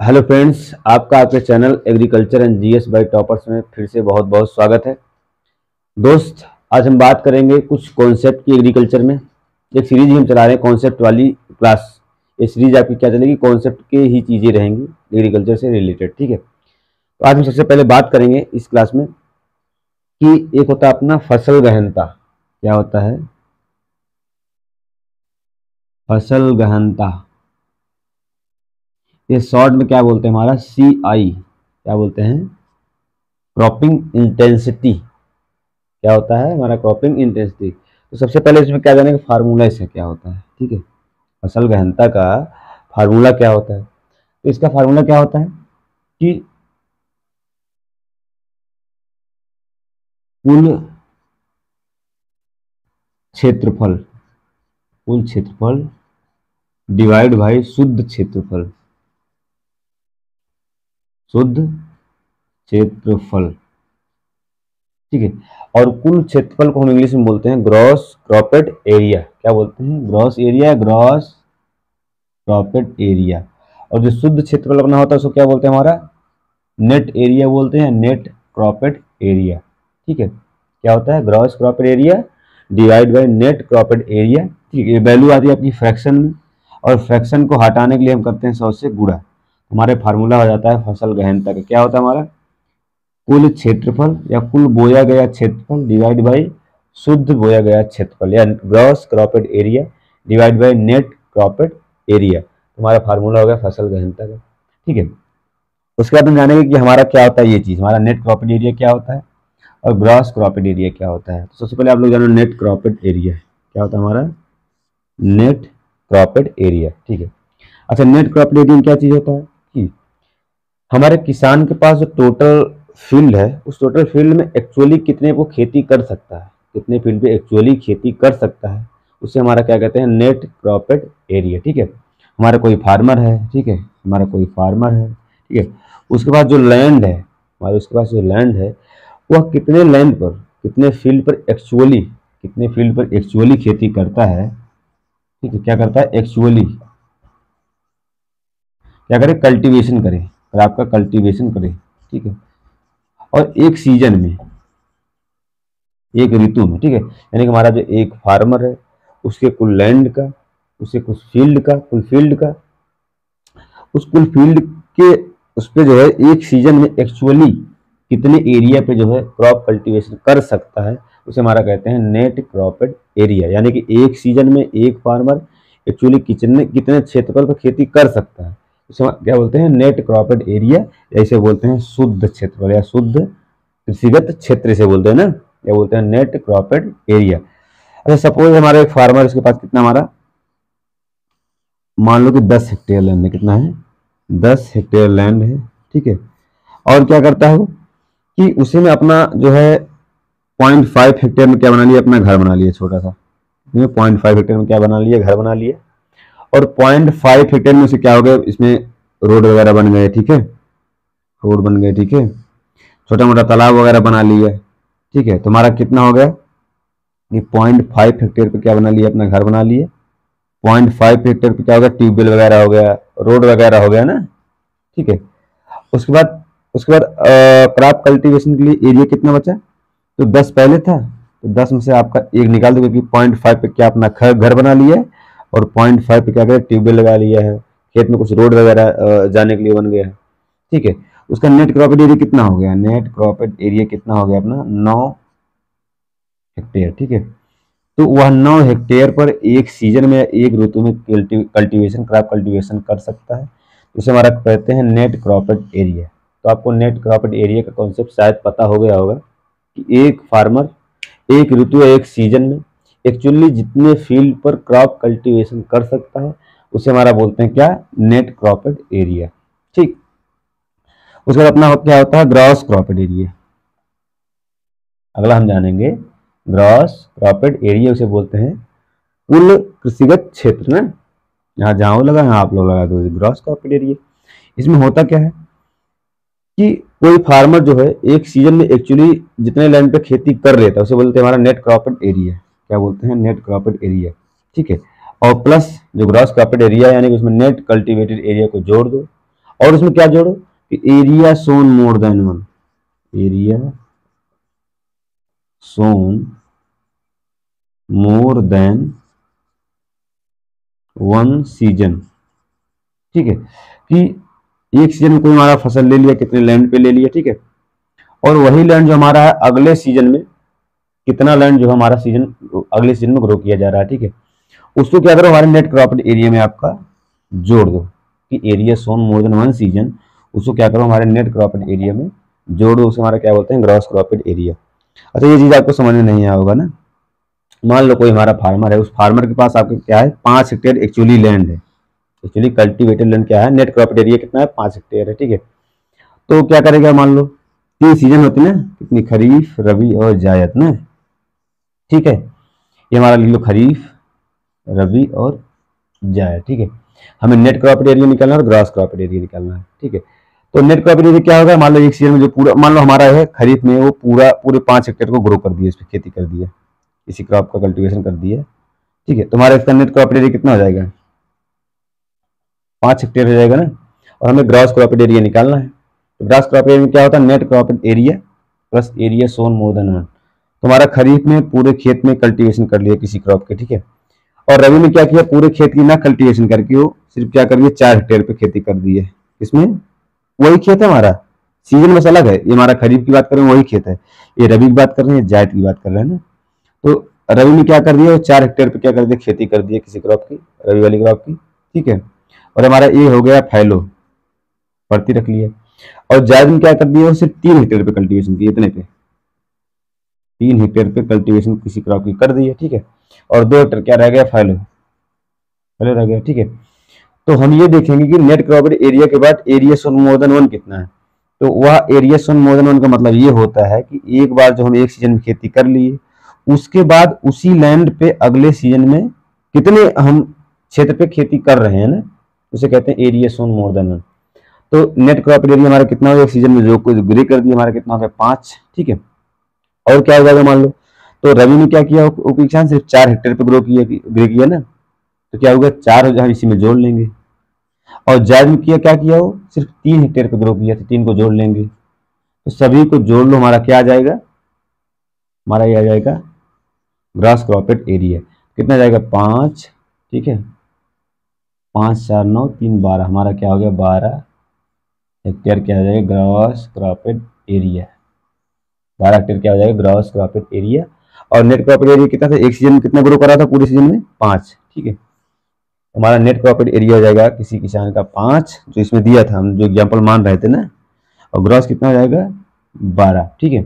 Hello friends, आपका आपके channel agriculture and GS bye toppers में फिर से बहुत बहुत स्वागत है। दोस्त, आज हम बात करेंगे कुछ कॉन्सेप्ट की एग्रीकल्चर में। एक सीरीज ही हम चला रहे हैं कॉन्सेप्ट वाली क्लास। ये सीरीज आपकी क्या चलेगी, कॉन्सेप्ट के ही चीज़ें रहेंगी एग्रीकल्चर से रिलेटेड। ठीक है, तो आज हम सबसे पहले बात करेंगे इस क्लास में कि एक होता है अपना फसल गहनता। क्या होता है फसल गहनता? ये शॉर्ट में क्या बोलते हैं, हमारा CI क्या बोलते हैं, क्रॉपिंग इंटेंसिटी। क्या होता है हमारा क्रॉपिंग इंटेंसिटी? तो सबसे पहले इसमें क्या जानेंगे, फार्मूला इसका क्या होता है। ठीक है, फसल गहनता का फार्मूला क्या होता है? तो इसका फार्मूला क्या होता है कि कुल क्षेत्रफल, कुल क्षेत्रफल डिवाइड बाई शुद्ध क्षेत्रफल, शुद्ध क्षेत्रफल। ठीक है, और कुल क्षेत्रफल को हम इंग्लिश में बोलते हैं ग्रॉस क्रॉपेड एरिया। क्या बोलते हैं? Gross area, gross cropped area. और जो शुद्ध क्षेत्रफल अपना होता है उसको क्या बोलते हैं, हमारा नेट एरिया बोलते हैं, नेट क्रॉपेड एरिया। ठीक है, क्या होता है, gross cropped area divide by net cropped area. ठीक है, वैल्यू आती है अपनी फ्रैक्शन में, और फ्रैक्शन को हटाने के लिए हम करते हैं 100 से गुणा। हमारे फार्मूला हो जाता है फसल गहनता का। क्या होता है हमारा, कुल क्षेत्रफल या कुल बोया गया क्षेत्रफल डिवाइड बाई शुद्ध बोया गया क्षेत्रफल, या gross cropped area divide by net cropped area. हमारा फार्मूला हो गया फसल गहनता का। ठीक है, उसके बाद हम जानेंगे कि हमारा क्या होता है ये चीज़, हमारा नेट क्रॉपेड एरिया क्या होता है और ग्रॉस क्रॉपेड एरिया क्या होता है। तो सबसे पहले आप लोग जानो नेट क्रॉपेड एरिया क्या होता है, हमारा नेट क्रॉपेड एरिया। ठीक है, अच्छा, नेट क्रॉपेड एरिया में क्या चीज़ होता है कि हमारे किसान के पास जो टोटल फील्ड है, उस टोटल फील्ड में एक्चुअली कितने वो खेती कर सकता है, कितने फील्ड पे एक्चुअली खेती कर सकता है, उसे हमारा क्या कहते हैं, नेट क्रॉपेड एरिया। ठीक है, हमारा कोई फार्मर है, ठीक है, हमारा कोई फार्मर है, ठीक है, उसके पास जो लैंड है, हमारे उसके पास जो लैंड है, वह कितने लैंड पर, कितने फील्ड पर एक्चुअली, कितने फील्ड पर एक्चुअली खेती करता है। ठीक है, क्या करता है एक्चुअली, क्या करे, कल्टीवेशन करे, और आपका कल्टीवेशन करे। ठीक है, और एक सीजन में, एक ऋतु में। ठीक है, यानी कि हमारा जो एक फार्मर है उसके कुल लैंड का, उसके कुछ फील्ड का, कुल फील्ड का, उस कुल फील्ड के उस पे जो है एक सीजन में एक्चुअली कितने एरिया पे जो है क्रॉप कल्टीवेशन कर सकता है, उसे हमारा कहते हैं नेट क्रॉपेड एरिया। यानी कि एक सीजन में एक फार्मर एक्चुअली कितने कितने क्षेत्रफल पर खेती कर सकता है, उसे क्या बोलते हैं, नेट क्रॉपेड एरिया, या इसे बोलते हैं शुद्ध क्षेत्रफल या शुद्ध कृषिगत क्षेत्र से बोलते हैं ना, या बोलते हैं नेट क्रॉपेड एरिया। अच्छा, सपोज हमारा एक फार्मर, इसके पास कितना, हमारा मान लो कि 10 हेक्टेयर लैंड है। कितना है, 10 हेक्टेयर लैंड है। ठीक है, और क्या करता है वो कि उसी में अपना जो है 0.5 हेक्टेयर में क्या बना लिया, अपना घर बना लिया छोटा सा। 0.5 हेक्टेयर में क्या बना लिया, घर बना लिया। और 0.5 हेक्टेयर में उसे क्या हो गया, इसमें रोड वगैरह बन गए। ठीक है, रोड बन गए। ठीक है, छोटा मोटा तालाब वगैरह बना लिया। ठीक है, तुम्हारा कितना हो गया कि 0.5 हेक्टेयर पे क्या बना लिया, अपना घर बना लिए। 0.5 हेक्टेयर पे क्या हो गया, ट्यूबवेल वगैरह हो गया, रोड वगैरह हो गया ना। ठीक है, उसके बाद क्रॉप कल्टीवेशन के लिए एरिया कितना बचा, तो 10 पहले था, तो 10 में से आपका एक निकाल दो, क्योंकि 0.5 पे क्या अपना घर बना लिया है, और 0.5 पे क्या करें, ट्यूबवेल लगा लिया है, खेत में कुछ रोड वगैरह जाने के लिए बन गया है। ठीक है, उसका नेट क्रॉपेड एरिया कितना हो गया, नेट क्रॉपेड एरिया कितना हो गया अपना, 9 हेक्टेयर। ठीक है, तो वह 9 हेक्टेयर पर एक सीजन में, एक ऋतु में कल्टीवेशन, क्रॉप कल्टीवेशन कर सकता है। उसे हमारा कहते हैं नेट क्रॉपेड एरिया। तो आपको नेट क्रॉपेड एरिया का कॉन्सेप्ट शायद पता हो गया होगा कि एक फार्मर एक ऋतु या एक सीजन में एक्चुअली जितने फील्ड पर क्रॉप कल्टीवेशन कर सकता है, उसे हमारा बोलते हैं क्या, नेट क्रॉपेड एरिया। ठीक, उसके बाद अपना क्या होता है, ग्रॉस क्रॉपेड एरिया। अगला हम जानेंगे ग्रॉस क्रॉपेड एरिया, उसे बोलते हैं कुल कृषिगत क्षेत्र ना, यहाँ जहाँ लगा यहाँ आप लोग लगा दो, ग्रॉस क्रॉपेड एरिया। इसमें होता क्या है कि कोई फार्मर जो है एक सीजन में एक्चुअली जितने लैंड पे खेती कर लेता है, उसे बोलते हैं हमारा नेट क्रॉपेड एरिया। क्या बोलते हैं, नेट क्रॉपेड एरिया। ठीक है, और प्लस जो ग्रॉस क्रॉपेड एरिया, यानी कि उसमें नेट कल्टीवेटेड एरिया को जोड़ दो, और उसमें क्या जोड़ो कि area sown more than one, area sown more than one season, ठीक है, कि एक सीजन में कोई हमारा फसल ले लिया, कितने लैंड पे ले लिया, ठीक है, और वही लैंड जो हमारा है अगले सीजन में कितना लैंड जो हमारा सीजन अगले सीजन में ग्रो किया जा रहा है, ठीक है, उसको क्या करो हमारे नेट क्रॉप्ड एरिया में आपका जोड़ दो कि area sown more than one season, उसको क्या करो हमारे नेट क्रॉप्ड एरिया में जोड़ दो, उसे हमारा क्या बोलते हैं ग्रॉस क्रॉप्ड एरिया। अच्छा ये चीज आपको समझ में नहीं आया होगा ना, मान लो कोई हमारा फार्मर है, उस फार्मर के पास आपके क्या है 5 हेक्टेयर एक्चुअली लैंड है, एक्चुअली कल्टीवेटेड लैंड क्या है, नेट क्रॉप्ड एरिया कितना है 5 हेक्टेयर है, ठीक है, तो क्या करेगा मान लो 3 सीजन होती है ना, कितनी खरीफ रबी और जायद ना, ठीक है, ये हमारा लिख लो खरीफ रबी और जायद, ठीक है, हमें नेट क्रॉप एरिया निकालना है और ग्रॉस क्रॉप एरिया निकालना है, ठीक है, तो नेट क्रॉप एरिया क्या होगा, मान लो एक सीजन में जो पूरा मान लो हमारा है खरीफ में वो पूरे 5 हेक्टेयर को ग्रो कर दिया, इस पर खेती कर दिया, इसी क्रॉप का कल्टीवेशन कर दिया, ठीक है, तुम्हारा इसका नेट क्रॉप एरिया कितना हो जाएगा 5 हेक्टेयर हो जाएगा ना, और हमें ग्रॉस क्रॉप एरिया निकालना है, तो ग्रॉस क्रॉप एरिया में क्या होता है net crop area plus area sown more than one, तुम्हारा खरीफ में पूरे खेत में कल्टीवेशन कर लिया किसी क्रॉप के, ठीक है, और रवि ने क्या किया पूरे खेत की ना कल्टीवेशन करके वो सिर्फ क्या कर दिया 4 हेक्टेयर पे खेती कर दी है, इसमें वही खेत है हमारा, सीजन बस अलग है, ये हमारा खरीफ की बात कर रहे हैं वही खेत है, ये रबी की बात कर रहे हैं जायद की बात कर रहे हैं ना, तो रवि ने क्या कर दिया 4 हेक्टेयर पे क्या कर दिया खेती कर दिया किसी क्रॉप की, रवि वाली क्रॉप की, ठीक है, और हमारा ये हो गया फैलो बढ़ती रख लिया, और जायद ने क्या कर दिया सिर्फ 3 हेक्टेयर पे कल्टीवेशन की, इतने पे 3 हेक्टेयर पे कल्टीवेशन किसी क्रॉप की कर दी है, ठीक है, और 2 हेक्टेयर क्या रह गया फैलो फैलो रह गया, ठीक है, तो हम ये देखेंगे कि नेट क्रॉप एरिया के बाद area sown more than one कितना है, तो वह area sown more than one का मतलब ये होता है कि एक बार जो हम एक सीजन में खेती कर लिए उसके बाद उसी लैंड पे अगले सीजन में कितने हम क्षेत्र पे खेती कर रहे हैं ना, उसे कहते हैं area sown more than one, तो नेट क्रॉप एरिया हमारा कितना हो गया एक सीजन में जो कुछ ग्रे कर दिया हमारा कितना हो गया 5, ठीक है, और क्या हो जाएगा मान लो, तो रवि ने क्या किया किसान सिर्फ 4 हेक्टेयर पे ग्रे किया ना, तो क्या होगा 4 हम इसी में जोड़ लेंगे, और जायद में किया क्या किया वो सिर्फ 3 हेक्टेयर पे ग्रो किया, तो 3 को जोड़ लेंगे, तो सभी को जोड़ लो हमारा क्या आ जाएगा, हमारा ये आ जाएगा ग्रास क्रॉपेड एरिया कितना जाएगा 5, ठीक है, 5 4 9 3 12, हमारा क्या हो गया 12 हेक्टेयर क्या हो जाएगा ग्रास क्रॉपेड एरिया, 12 हेक्टेयर क्या हो जाएगा ग्रास क्रॉपेड एरिया, और नेट क्रॉपेड एरिया कितना था एक सीजन में कितना ग्रो करा था पूरे सीजन में 5, ठीक है, हमारा नेट क्रॉपेड एरिया हो जाएगा किसी किसान का 5 जो इसमें दिया था हम जो एग्जाम्पल मान रहे थे ना, और ग्रॉस कितना हो जाएगा 12, ठीक है,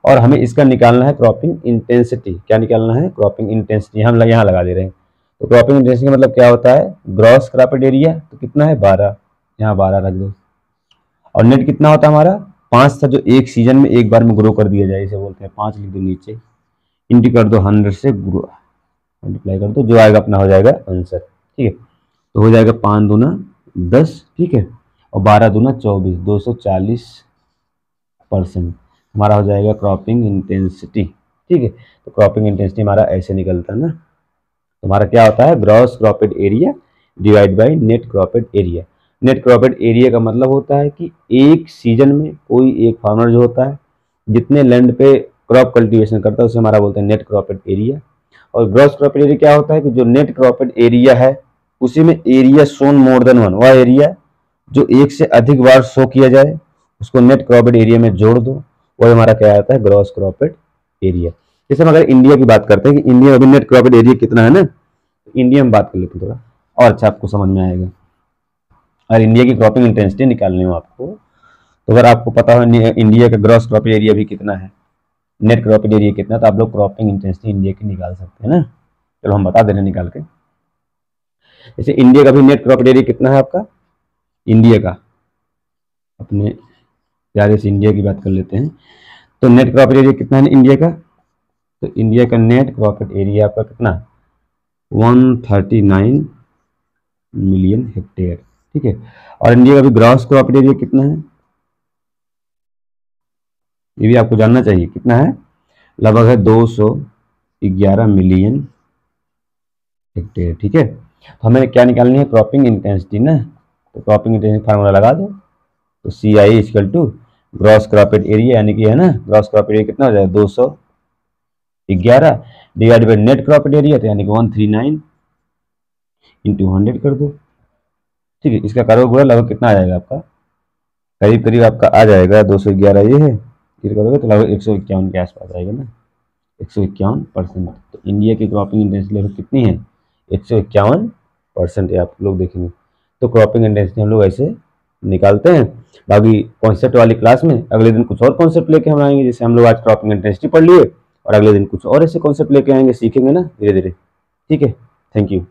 और हमें इसका निकालना है क्रॉपिंग इंटेंसिटी, क्या निकालना है क्रॉपिंग इंटेंसिटी, हम यहाँ लगा दे रहे हैं, तो क्रॉपिंग इंटेंसिटी का मतलब क्या होता है ग्रॉस क्रॉपेड एरिया, तो कितना है 12, यहाँ 12 रख दो, और नेट कितना होता है हमारा 5 था जो एक सीजन में एक बार में ग्रो कर दिया जाए, इसे बोलते हैं 5 लिख दो नीचे, इंटू कर दो 100 से ग्रो मल्टीप्लाई कर दो, जो आएगा अपना हो जाएगा आंसर, ठीक है, तो हो जाएगा 5 दूना 10, ठीक है, और 12 दूना 24, 240% हमारा हो जाएगा क्रॉपिंग इंटेंसिटी, ठीक है, तो क्रॉपिंग इंटेंसिटी हमारा ऐसे निकलता है ना, तो हमारा क्या होता है gross cropped area divide by net cropped area, net cropped area का मतलब होता है कि एक सीजन में कोई एक फार्मर जो होता है जितने लैंड पे क्रॉप कल्टीवेशन करता है उसे हमारा बोलते हैं नेट क्रॉपेड एरिया, और ग्रॉस क्रॉपेड एरिया क्या होता है कि जो नेट क्रॉपेड एरिया है उसी में area sown more than one, वह एरिया जो एक से अधिक बार शो किया जाए उसको नेट क्रॉपेड एरिया में जोड़ दो, वो हमारा क्या आता है ग्रॉस क्रॉपेड एरिया। जैसे हम अगर इंडिया की बात करते हैं कि इंडिया में अभी नेट क्रॉपेड एरिया कितना है ना, तो इंडिया में बात कर लेते हैं थोड़ा और अच्छा आपको समझ में आएगा, अगर इंडिया की क्रॉपिंग इंटेंसिटी निकालनी हो आपको, तो अगर आपको पता हो इंडिया का ग्रॉस क्रॉपेड एरिया भी कितना है, नेट क्रॉपेड एरिया कितना, तो आप लोग क्रॉपिंग इंटेंसिटी इंडिया की निकाल सकते हैं ना, चलो हम बता दे रहे हैं निकाल के, जैसे इंडिया का भी नेट क्रॉपेड एरिया कितना है आपका, इंडिया का अपने प्यारे से इंडिया की बात कर लेते हैं, तो नेट क्रॉपेड एरिया कितना है इंडिया का, तो इंडिया का नेट क्रॉपेड एरिया आपका कितना 139 मिलियन हेक्टेयर, ठीक है, और इंडिया का भी ग्रॉस क्रॉपेड एरिया कितना है ये भी आपको जानना चाहिए कितना है, लगभग है 211 मिलियन हेक्टेयर, ठीक है, तो हमें क्या निकालनी है क्रॉपिंग इंटेंसिटी ना, तो क्रॉपिंग इंटेंसिटी फार्मूला लगा दो, तो सी I equal to gross cropped area, यानी कि है ना ग्रॉस क्रॉपेड एरिया कितना हो जाएगा 211 divide by net cropped area, तो यानी कि 139 इंटू 100 कर दो। ठीक है, इसका करोगे गुणा लगभग कितना आ जाएगा आपका, करीब करीब आपका आ जाएगा 211 ये है, फिर करोगे तो लगभग 151 के आसपास आएगा ना, 151%। तो इंडिया की क्रॉपिंग इंटेंसिटी लगभग कितनी है 151% है, आप लोग देखेंगे। तो क्रॉपिंग इंटेंसिटी हम लोग ऐसे निकालते हैं। बाकी कॉन्सेप्ट वाली क्लास में अगले दिन कुछ और कॉन्सेप्ट लेके हम आएंगे, जैसे हम लोग आज क्रॉपिंग इंटेंसिटी पढ़ लिए और अगले दिन कुछ और ऐसे कॉन्सेप्ट लेके आएंगे, सीखेंगे ना धीरे धीरे। ठीक है, थैंक यू।